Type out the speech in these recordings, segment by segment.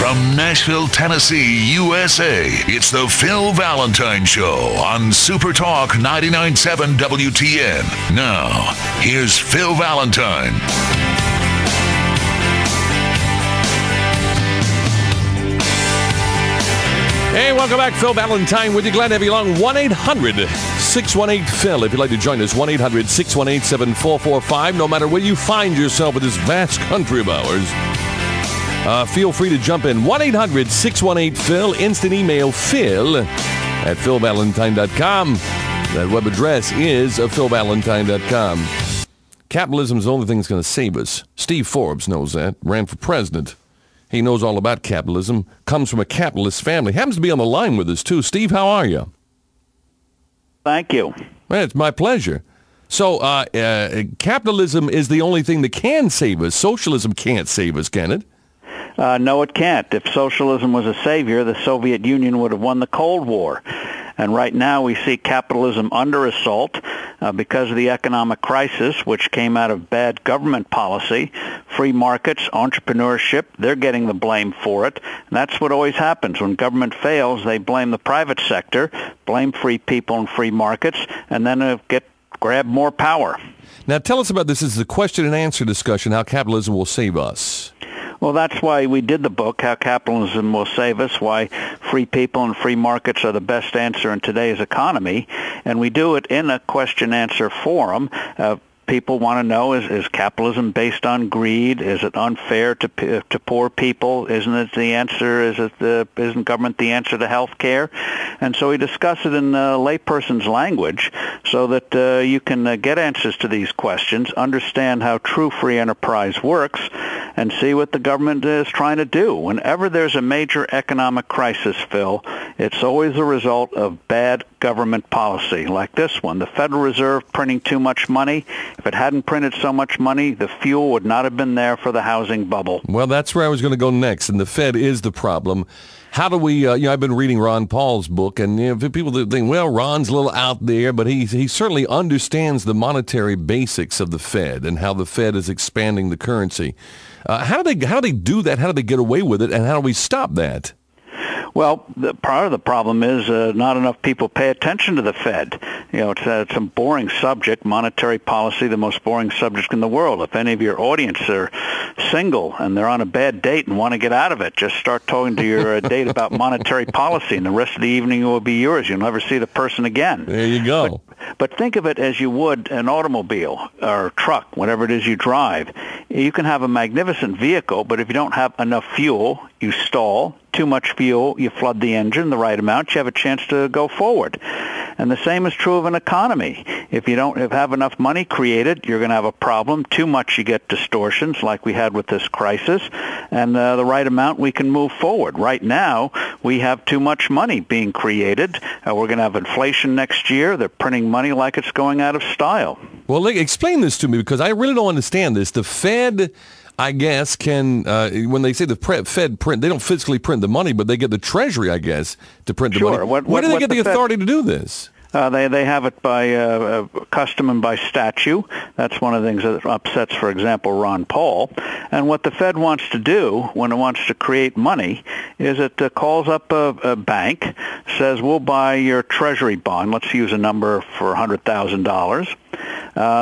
From Nashville, Tennessee, USA, it's the Phil Valentine Show on Super Talk 99.7 WTN. Now, here's Phil Valentine. Hey, welcome back. Phil Valentine with you. Glad to have you along. 1-800-618-PHIL. If you'd like to join us, 1-800-618-7445. No matter where you find yourself in this vast country of ours, feel free to jump in. 1-800-618-PHIL. Instant email, phil@philvalentine.com. That web address is philvalentine.com. Capitalism's the only thing that's going to save us. Steve Forbes knows that. Ran for president. He knows all about capitalism, comes from a capitalist family. Happens to be on the line with us, too. Steve, how are you? Thank you. Man, it's my pleasure. So, capitalism is the only thing that can save us. Socialism can't save us, can it? No, it can't. If socialism was a savior, the Soviet Union would have won the Cold War. And right now we see capitalism under assault because of the economic crisis, which came out of bad government policy. Free markets, entrepreneurship, they're getting the blame for it. And that's what always happens. When government fails, they blame the private sector, blame free people and free markets, and then grab more power. Now tell us about this. This is a question and answer discussion, how capitalism will save us. Well, that's why we did the book, How Capitalism Will Save Us, why free people and free markets are the best answer in today's economy. And we do it in a question-answer forum. People want to know, is capitalism based on greed? Is it unfair to poor people? Isn't it the answer? Isn't government the answer to health care? And so we discuss it in layperson's language so that you can get answers to these questions, understand how true free enterprise works, and see what the government is trying to do. Whenever there's a major economic crisis, Phil, it's always a result of bad government policy, like this one. The Federal Reserve printing too much money. If it hadn't printed so much money, the fuel would not have been there for the housing bubble. Well, that's where I was going to go next, and the Fed is the problem. How do we, I've been reading Ron Paul's book, and people think, well, Ron's a little out there, but he certainly understands the monetary basics of the Fed and how the Fed is expanding the currency. How do they do that? How do they get away with it? And how do we stop that? Well, part of the problem is not enough people pay attention to the Fed. It's a boring subject, monetary policy, the most boring subject in the world. If any of your audience are single and they're on a bad date and want to get out of it, just start talking to your date about monetary policy, and the rest of the evening will be yours. You'll never see the person again. There you go. But think of it as you would an automobile or truck, whatever it is you drive. You can have a magnificent vehicle, but if you don't have enough fuel, you stall. Too much fuel, you flood the engine the right amount, you have a chance to go forward. And the same is true of an economy. If you don't have enough money created, you're going to have a problem. Too much, you get distortions like we had with this crisis. And the right amount, we can move forward. Right now, we have too much money being created. We're going to have inflation next year. They're printing money like it's going out of style. Well, explain this to me, because I really don't understand this. The Fed, I guess, can, when they say the Fed print, they don't physically print the money, but they get the Treasury, I guess, to print the money. Where do they get the authority to do this? They have it by custom and by statute. That's one of the things that upsets, for example, Ron Paul. And what the Fed wants to do when it wants to create money is it calls up a bank, says, we'll buy your Treasury bond. Let's use a number for $100,000.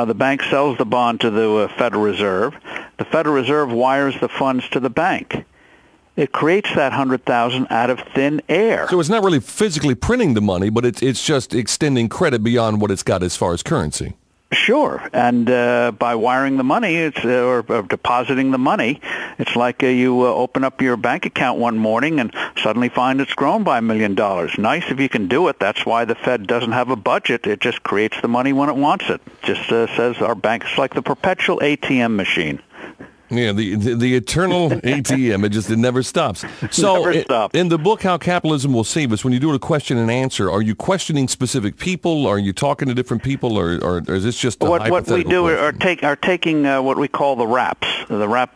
The bank sells the bond to the Federal Reserve. The Federal Reserve wires the funds to the bank. It creates that $100,000 out of thin air. So it's not really physically printing the money, but it's just extending credit beyond what it's got as far as currency. Sure, and by wiring the money, or depositing the money, it's like you open up your bank account one morning and suddenly find it's grown by $1 million. Nice if you can do it. That's why the Fed doesn't have a budget. It just creates the money when it wants it. Just says our bank is like the perpetual ATM machine. Yeah, the eternal ATM. It never stops. So never stops. In the book, How Capitalism Will Save Us, when you do a question and answer, are you questioning specific people? Are you talking to different people? Or is this just a hypothetical What we do question? are taking what we call the rap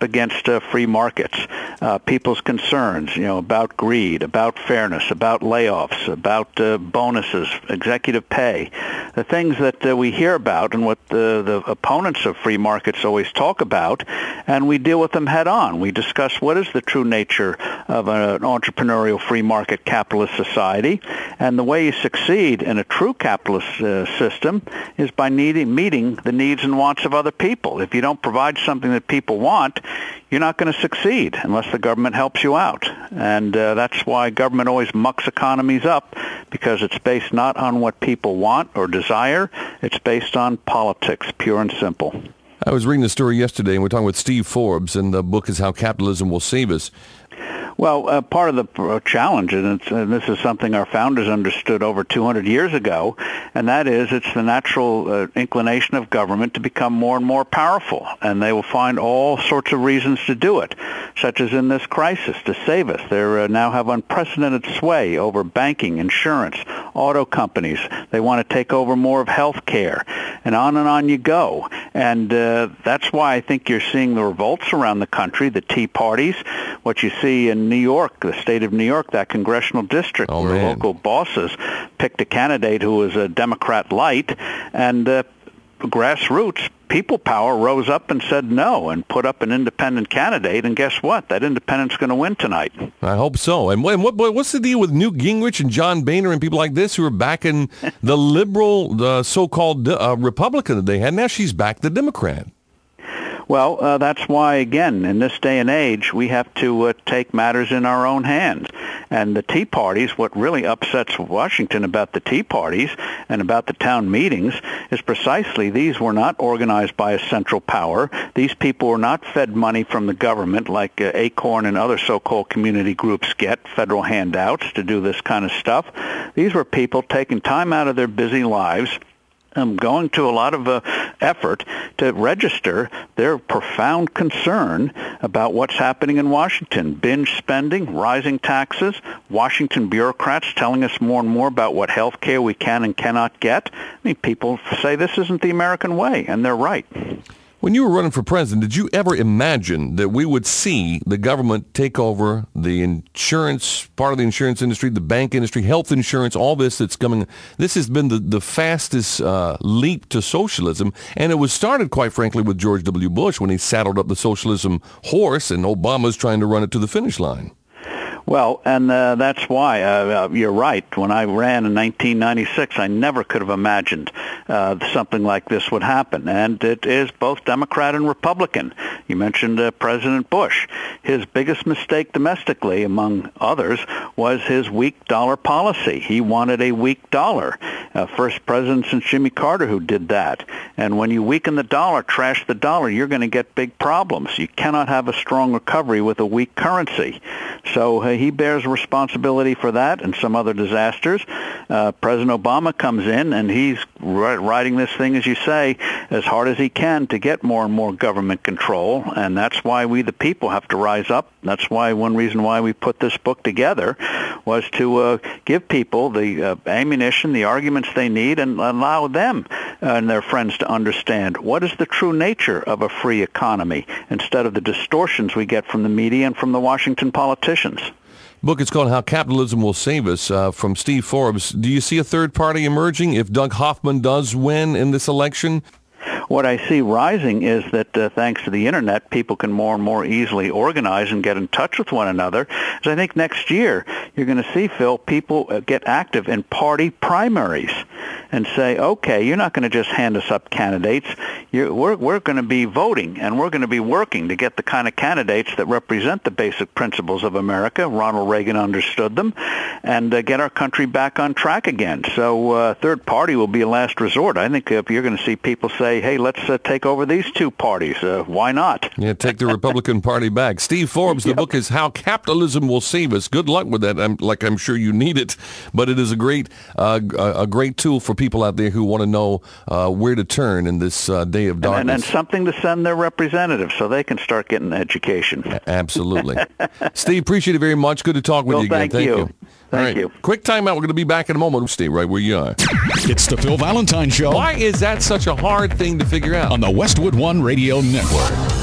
against free markets, people's concerns, about greed, about fairness, about layoffs, about bonuses, executive pay, the things that we hear about and what the opponents of free markets always talk about. And and we deal with them head on. We discuss what is the true nature of an entrepreneurial free market capitalist society, and the way you succeed in a true capitalist system is by meeting the needs and wants of other people. If you don't provide something that people want, you're not going to succeed unless the government helps you out. And that's why government always mucks economies up, because it's based not on what people want or desire. It's based on politics, pure and simple. I was reading the story yesterday, and we're talking with Steve Forbes, and the book is How Capitalism Will Save Us. Well, part of the challenge, and this is something our founders understood over 200 years ago, and that is it's the natural inclination of government to become more and more powerful, and they will find all sorts of reasons to do it, such as in this crisis, to save us. They now have unprecedented sway over banking, insurance, auto companies. They want to take over more of health care, and on you go. And that's why I think you're seeing the revolts around the country, the Tea Parties, what you see in New York, the state of New York, that congressional district where local bosses picked a candidate who was a Democrat light, and grassroots people power rose up and said no and put up an independent candidate, and guess what? That independent's going to win tonight. I hope so. And what's the deal with Newt Gingrich and John Boehner and people like this who are backing the liberal, the so-called Republican that they had? Now she's back the Democrat. Well, that's why, again, in this day and age, we have to take matters in our own hands. And the Tea Parties, what really upsets Washington about the Tea Parties and about the town meetings is precisely these were not organized by a central power. These people were not fed money from the government like ACORN and other so-called community groups get, federal handouts to do this kind of stuff. These were people taking time out of their busy lives, going to a lot of effort to register their profound concern about what's happening in Washington. Binge spending, rising taxes, Washington bureaucrats telling us more and more about what health care we can and cannot get. I mean, people say this isn't the American way, and they're right. When you were running for president, did you ever imagine that we would see the government take over the insurance, part of the insurance industry, the bank industry, health insurance, all this that's coming? This has been the fastest leap to socialism, and it was started, quite frankly, with George W. Bush when he saddled up the socialism horse, and Obama's trying to run it to the finish line. Well, and that's why you're right. When I ran in 1996, I never could have imagined something like this would happen. And it is both Democrat and Republican. You mentioned President Bush. His biggest mistake domestically, among others, was his weak dollar policy. He wanted a weak dollar. First president since Jimmy Carter who did that. And when you weaken the dollar, trash the dollar, you're going to get big problems. You cannot have a strong recovery with a weak currency. So he bears responsibility for that and some other disasters. President Obama comes in, and he's riding this thing, as you say, as hard as he can to get more and more government control. And that's why we, the people, have to rise up. That's why one reason why we put this book together was to give people the ammunition, the arguments they need, and allow them and their friends to understand what is the true nature of a free economy instead of the distortions we get from the media and from the Washington politicians. Book is called How Capitalism Will Save Us, from Steve Forbes. Do you see a third party emerging if Doug Hoffman does win in this election? What I see rising is that thanks to the Internet, people can more and more easily organize and get in touch with one another. So I think next year you're going to see, Phil, people get active in party primaries and say, okay, you're not going to just hand us up candidates. We're going to be voting, and we're going to be working to get the kind of candidates that represent the basic principles of America. Ronald Reagan understood them, and get our country back on track again. So third party will be a last resort. I think you're going to see people say, hey, let's take over these two parties. Why not? Yeah, take the Republican Party back. Steve Forbes, the book is How Capitalism Will Save Us. Good luck with that. I'm sure you need it, but it is a great tool for people out there who want to know where to turn in this day of darkness. And something to send their representatives so they can start getting education. Absolutely. Steve, appreciate it very much. Good to talk with you again. Thank you. Thank you. Quick timeout. We're going to be back in a moment. Stay right where you are. It's the Phil Valentine Show. Why is that such a hard thing to figure out? On the Westwood One Radio Network.